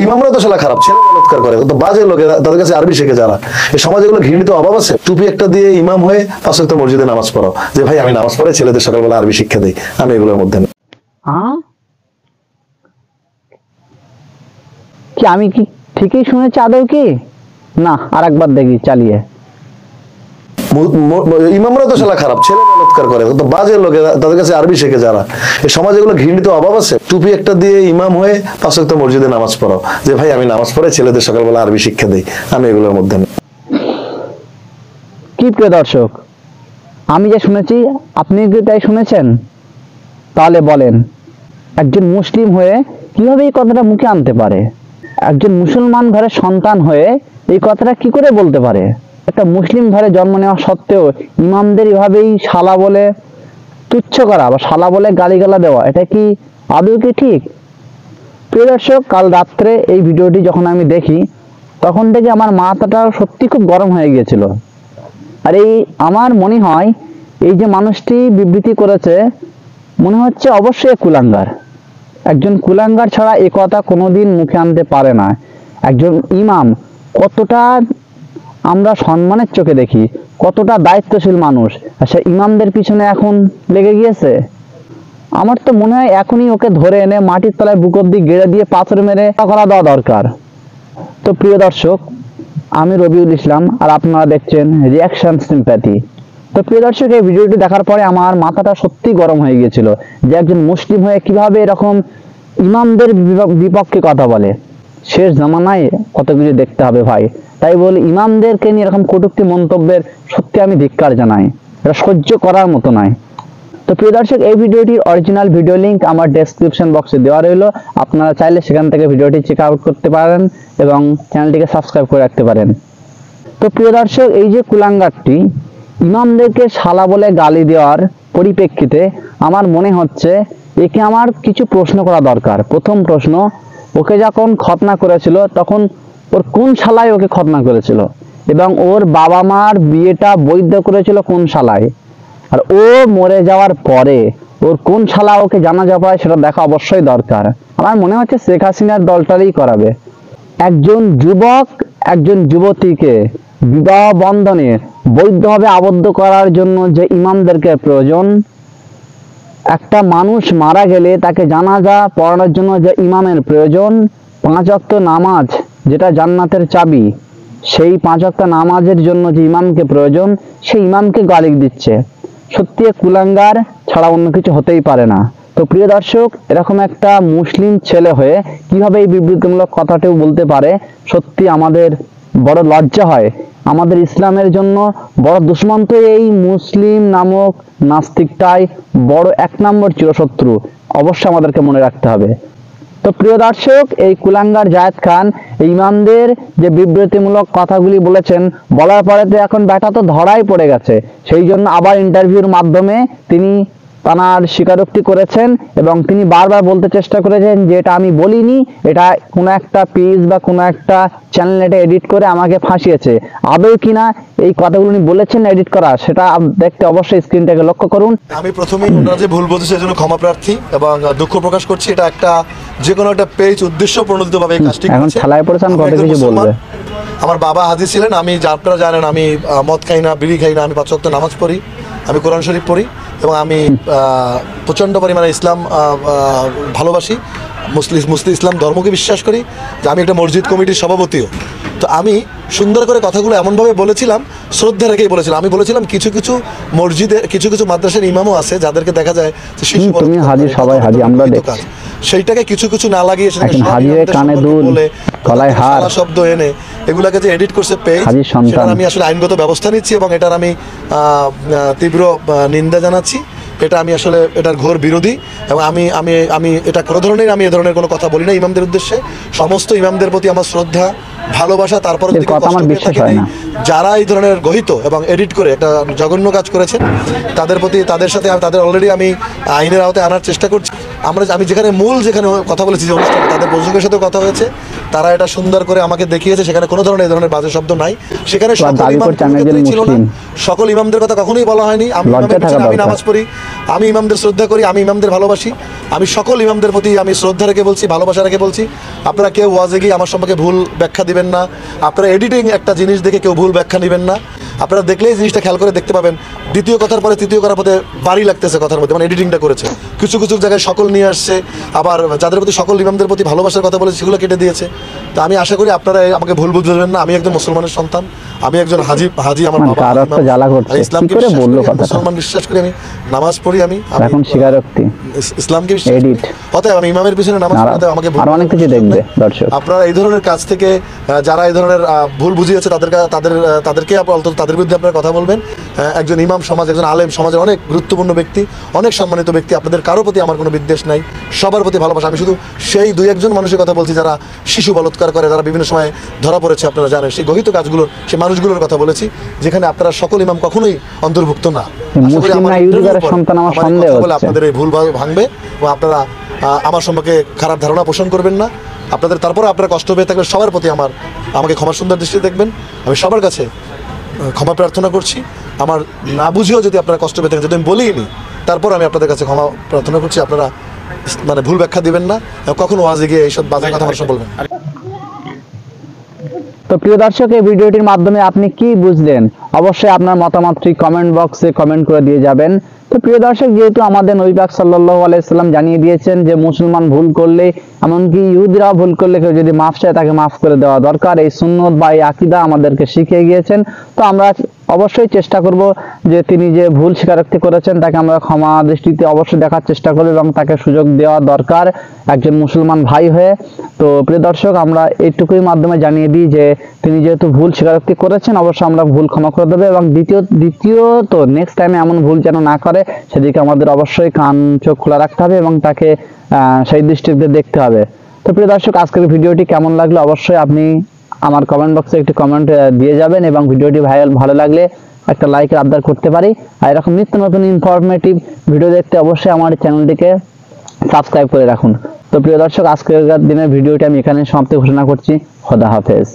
ইমামরা তো শালা খারাপ, ছেলে বলৎকার করে, তো বাজে লোকে, তাদের কাছে আরবি শিখে যারা। এই সমাজে এগুলো ঘৃণিত অভাব আছে? টুপি একটা দিয়ে ইমাম হয়ে 5 ওয়াক্ত মসজিদে নামাজ পড়ো, যে ভাই আমি নামাজ পড়ে ছেলেদের সকালবেলা আরবি শিক্ষা দিই, আমি এগুলোর মধ্যে না। কি আমি কি ঠিকই শুনেছি আদৌ কি না? আর একবার দেখি চালিয়ে। ইমামরা তো শালা খারাপ, ছেলে বলৎকার করে, তো বাজে লোকে, তাদের কাছে আরবি শিখে যারা। এই সমাজে এগুলো ঘৃণিত অভাব আছে? টুপি একটা দিয়ে ইমাম হয়ে 5 ওয়াক্ত মসজিদে নামাজ পড়ো, যে ভাই আমি নামাজ পড়ে ছেলেদের সকালবেলা আরবি শিক্ষা দিই, আমি এগুলোর মধ্যে না। কি প্রিয় দর্শক, আমি যা শুনেছি আপনি কি তাই শুনেছেন? তাহলে বলেন, একজন মুসলিম হয়ে কিভাবে এই কথাটা মুখে আনতে পারে? একজন মুসলমান ঘরের সন্তান হয়ে এই কথাটা কি করে বলতে পারে? একটা মুসলিম ঘরে জন্ম নেওয়া সত্ত্বেও ইমামদের এভাবেই শালা বলে তুচ্ছ করা বা শালা বলে গালিগালা দেওয়া, এটা কি আদৌ কি ঠিক? প্রিয় দর্শক, কাল রাত্রে এই ভিডিওটি যখন আমি দেখি তখন থেকে আমার মাথাটা সত্যি খুব গরম হয়ে গিয়েছিল। আর এই আমার মনে হয় এই যে মানুষটি বিবৃতি করেছে, মনে হচ্ছে অবশ্যই কুলাঙ্গার। একজন কুলাঙ্গার ছাড়া এ কথা কোনোদিন মুখে আনতে পারে না। একজন ইমাম কতটা আমরা সম্মানের চোখে দেখি, কতটা দায়িত্বশীল মানুষ, আর সে ইমামদের পিছনে এখন লেগে গিয়েছে। আমার তো মনে হয় এখনই ওকে ধরে এনে মাটির তলায় বুক অব্দি গেড়ে দিয়ে পাথর মেরে করা দেওয়া দরকার। তো প্রিয় দর্শক, আমি রবিউল ইসলাম আর আপনারা দেখছেন রিয়াকশন সিম্প্যাথি। তো প্রিয় দর্শক, এই ভিডিওটি দেখার পরে আমার মাথাটা সত্যি গরম হয়ে গিয়েছিল যে একজন মুসলিম হয়ে কিভাবে এরকম ইমামদের বিপক্ষে কথা বলে। শেষ জামানায় কত কিছু দেখতে হবে ভাই, তাই বলে ইমামদেরকে নিয়ে এরকম কটূক্তি মন্তব্যের সত্যি আমি ধিক্কার জানাই, এটা সহ্য করার মতো নয়। তো প্রিয় দর্শক, এই ভিডিওটির অরিজিনাল ভিডিও লিংক আমার ডেসক্রিপশন বক্সে দেওয়া রইল, আপনারা চাইলে সেখান থেকে ভিডিওটি চেক আউট করতে পারেন এবং চ্যানেলটিকে সাবস্ক্রাইব করে রাখতে পারেন। তো প্রিয় দর্শক, এই যে কুলাঙ্গারটি ইমামদেরকে শালা বলে গালি দেওয়ার পরিপ্রেক্ষিতে আমার মনে হচ্ছে একে আমার কিছু প্রশ্ন করা দরকার। প্রথম প্রশ্ন, ওকে যখন খতনা করেছিল তখন ওর কোন শালায় ওকে খতনা করেছিল, এবং ওর বাবা মার বিয়েটা বৈধ করেছিল কোন শালায়, আর ও মরে যাওয়ার পরে ওর কোন শালা ওকে জানাজা পড়ায় সেটা দেখা অবশ্যই দরকার। আমার মনে হচ্ছে শেখ হাসিনার দলটারই করাবে। একজন যুবক একজন যুবতীকে বিবাহ বন্ধনে বৈধভাবে আবদ্ধ করার জন্য যে ইমামদেরকে প্রয়োজন, একটা মানুষ মারা গেলে তাকে জানাজা পড়ানোর জন্য যে ইমামের প্রয়োজন, 5 ওয়াক্ত নামাজ যেটা জান্নাতের চাবি, সেই 5 ওয়াক্ত নামাজের জন্য যে ইমামকে প্রয়োজন, সেই ইমামকে গালি দিচ্ছে। সত্যি কুলাঙ্গার ছাড়া অন্য কিছু হতেই পারে না। তো প্রিয় দর্শক, এরকম একটা মুসলিম ছেলে হয়ে কিভাবে এই বিবৃতিমূলক কথাটিও বলতে পারে, সত্যি আমাদের বড় লজ্জা হয়। আমাদের ইসলামের জন্য বড় দুশ্মন তো এই মুসলিম নামক নাস্তিকটাই বড় 1 নম্বর চিরশত্রু, অবশ্যই আমাদেরকে মনে রাখতে হবে। তো প্রিয় দর্শক, এই কুলাঙ্গার জায়েদ খান ইমামদের যে বিবৃতিমূলক কথাগুলি বলেছেন, বলার পরে তো এখন ব্যাটা তো ধরাই পড়ে গেছে, সেই জন্য আবার ইন্টারভিউর মাধ্যমে তিনি তার স্বীকারোক্তি করেছেন এবং তিনি বারবার বলতে চেষ্টা করেছেন যে এটা আমি বলিনি, এটা কোনো একটা পেজ বা কোনো একটা চ্যানেল এটা এডিট করে আমাকে ফাঁসিয়েছে। আদৌ কিনা এই কথাগুলো উনি বলেছেন এডিট করা, সেটা দেখতে অবশ্যই স্ক্রিনটাকে লক্ষ্য করুন। আমি প্রথমেই ওনারা যে ভুল বলছে সেজন্য ক্ষমা প্রার্থী এবং দুঃখ প্রকাশ করছি। এটা একটা যে কোনো একটা পেজ উদ্দেশ্য প্রণোদিতভাবে এই কাজটি এখন খেলায় পড়েছেন, কত কিছু বলবে। আমার বাবা হাজি ছিলেন, আমি আপনারা জানেন আমি মদ খাই না, বিড়ি খাই না, আমি 5 ওয়াক্ত নামাজ পড়ি, আমি কোরআন শরীফ পড়ি এবং আমি প্রচণ্ড পরিমাণে ইসলাম ভালোবাসি, মুসলিম ইসলাম ধর্মকে বিশ্বাস করি, যে আমি একটা মসজিদ কমিটির সভাপতিও। তো আমি সুন্দর করে কথাগুলো এমনভাবে বলেছিলাম, শ্রদ্ধা রেখেই বলেছিলাম। আমি বলেছিলাম কিছু কিছু মসজিদে কিছু কিছু মাদ্রাসার ইমামও আছে যাদেরকে দেখা যায় যে শিশু হাজি, সবাই হাজি, আমরা দেখি সেইটাকে কিছু কিছু না লাগিয়ে কানে দুল গলায় হার শব্দ এনে এগুলাকে যে এডিট করছে পেজ, সেটা আমি আসলে আইনগত ব্যবস্থা নিচ্ছি এবং এটার আমি তীব্র নিন্দা জানাচ্ছি। এটা আমি আসলে এটার ঘোর বিরোধী এবং আমি আমি আমি এটা কোনো ধরনের আমি এ ধরনের কোনো কথা বলি না ইমামদের উদ্দেশ্যে। সমস্ত ইমামদের প্রতি আমার শ্রদ্ধা, ভালোবাসা। তারপর যারা এই ধরনের গহিত এবং এডিট করে একটা জঘন্য কাজ করেছেন তাদের প্রতি, তাদের সাথে তাদের অলরেডি আমি আইনের আওতায় আনার চেষ্টা করছি। আমি যেখানে যেখানে কথা বলেছি যে অনুষ্ঠানে তাদের প্রযোজকের সাথে কথা হয়েছে, তারা এটা সুন্দর করে আমাকে দেখিয়েছে, সেখানে কোনো ধরনের এই ধরনের বাজে শব্দ নাই। সেখানে দাবি করছে আমি একজন মুসলিম। সকল ইমামদের কথা কখনোই বলা হয়নি। আমি ইমামের পিছনে আমি নামাজ পড়ি, আমি ইমামদের শ্রদ্ধা করি, আমি ইমামদের ভালোবাসি। আমি সকল ইমামদের প্রতি আমি শ্রদ্ধা রেখে বলছি, ভালোবাসা রেখে বলছি। আপনারা কেউ ওয়াজে গিয়ে আমার সম্পর্কে ভুল ব্যাখ্যা দিবেন না। আপনারা এডিটিং একটা জিনিস দেখে কেউ ভুল ব্যাখ্যা নেবেন না। আপনারা দেখলেই জিনিসটা খেয়াল করে দেখতে পাবেন, দ্বিতীয় কথার পরে তৃতীয় করার পথে বাড়ি লাগতেছে কথার মধ্যে, মানে এডিটিংটা করেছে। কিছু কিছু জায়গায় সকল নিয়ে আসছে, আবার যাদের প্রতি সকল ইমামদের প্রতি ভালোবাসার কথা বলেছে সেগুলো কেটে দিয়েছে। তো আমি আশা করি আপনারা আমাকে ভুল বুঝবেন না। আমি একজন মুসলমানের সন্তান, আমি একজন হাজি, আমার বাবা ইসলামকে মুসলমান বিশ্বাস করি, আমি নামাজ পড়ি, আমি এখন স্বীকারোক্তি ইসলামকে বিশ্বাস করি। অতএব আমি ইমামের পিছনে নামাজ পড়তে আমাকে অনেক কিছু দেখবে দর্শক। আপনারা এই ধরনের কাজ থেকে যারা এই ধরনের ভুল বুঝিয়েছে তাদেরকে অন্তত তাদের বিরুদ্ধে আপনারা কথা বলবেন। একজন ইমাম সমাজ, একজন আলেম সমাজের অনেক গুরুত্বপূর্ণ ব্যক্তি, অনেক সম্মানিত ব্যক্তি। আপনাদের কারো প্রতি আমার কোনো বিদ্বেষ নাই, সবার প্রতি ভালোবাসা। আমি শুধু সেই 2-1 মানুষের কথা বলছি যারা শিশু বলৎকার করে, যারা বিভিন্ন সময় ধরা পড়েছে, আপনারা জানেন সেই গহিত কাজগুলোর, সেই মানুষগুলোর কথা বলেছি, যেখানে আপনারা সকল ইমাম কখনোই অন্তর্ভুক্ত না। আপনাদের এই ভুল ভাঙবে এবং আপনারা আমার সম্পর্কে খারাপ ধারণা পোষণ করবেন না। তারপরে আপনারা কষ্ট পেয়ে থাকবেন, সবার প্রতি আমাকে ক্ষমার সুন্দর দৃষ্টিতে দেখবেন। আমি সবার কাছে ক্ষমা প্রার্থনা করছি। আমার না বুঝেও যদি আপনারা কষ্ট পেয়ে থাকেন, যদি আমি বলিনি, তারপর আমি আপনাদের কাছে ক্ষমা প্রার্থনা করছি। আপনারা মানে ভুল ব্যাখ্যা দিবেন না, কখনো ওয়াজে গিয়ে এইসব বাজে কথা আমার বলবেন। তো প্রিয় দর্শক, এই ভিডিওটির মাধ্যমে আপনি কি বুঝলেন? অবশ্যই আপনার মতামতটি কমেন্ট বক্সে কমেন্ট করে দিয়ে যাবেন। তো প্রিয় দর্শক, যেহেতু আমাদের নবী পাক সাল্লাল্লাহু আলাইহি সাল্লাম জানিয়ে দিয়েছেন যে মুসলমান ভুল করলে, এমনকি ইহুদিরা ভুল করলে কেউ যদি মাফ চায় তাকে মাফ করে দেওয়া দরকার, এই সুন্নত বা এই আকীদা আমাদেরকে শিখিয়ে গিয়েছেন। তো আমরা অবশ্যই চেষ্টা করব যে তিনি যে ভুল স্বীকারোক্তি করেছেন তাকে আমরা ক্ষমা দৃষ্টিতে অবশ্যই দেখার চেষ্টা করব এবং তাকে সুযোগ দেওয়া দরকার একজন মুসলমান ভাই হয়ে। তো প্রিয় দর্শক, আমরা এইটুকুই মাধ্যমে জানিয়ে দিই যে তিনি যেহেতু ভুল স্বীকারোক্তি করেছেন, অবশ্যই আমরা ভুল ক্ষমা করে দেবো এবং দ্বিতীয়ত নেক্সট টাইমে এমন ভুল যেন না করে সেদিকে আমাদের অবশ্যই কান চোখ খোলা রাখতে হবে এবং তাকে সেই দৃষ্টিতে দেখতে হবে। তো প্রিয় দর্শক, আজকের ভিডিওটি কেমন লাগলো অবশ্যই আপনি আমার কমেন্ট বক্সে একটি কমেন্ট দিয়ে যাবেন এবং ভিডিওটি ভালো লাগলে একটা লাইকের আবদার করতে পারি। আর এরকম নিত্য নতুন ইনফরমেটিভ ভিডিও দেখতে অবশ্যই আমার চ্যানেলটিকে সাবস্ক্রাইব করে রাখুন। তো প্রিয় দর্শক, আজকের দিনের ভিডিওটি আমি এখানে সমাপ্তি ঘোষণা করছি। খোদা হাফেজ।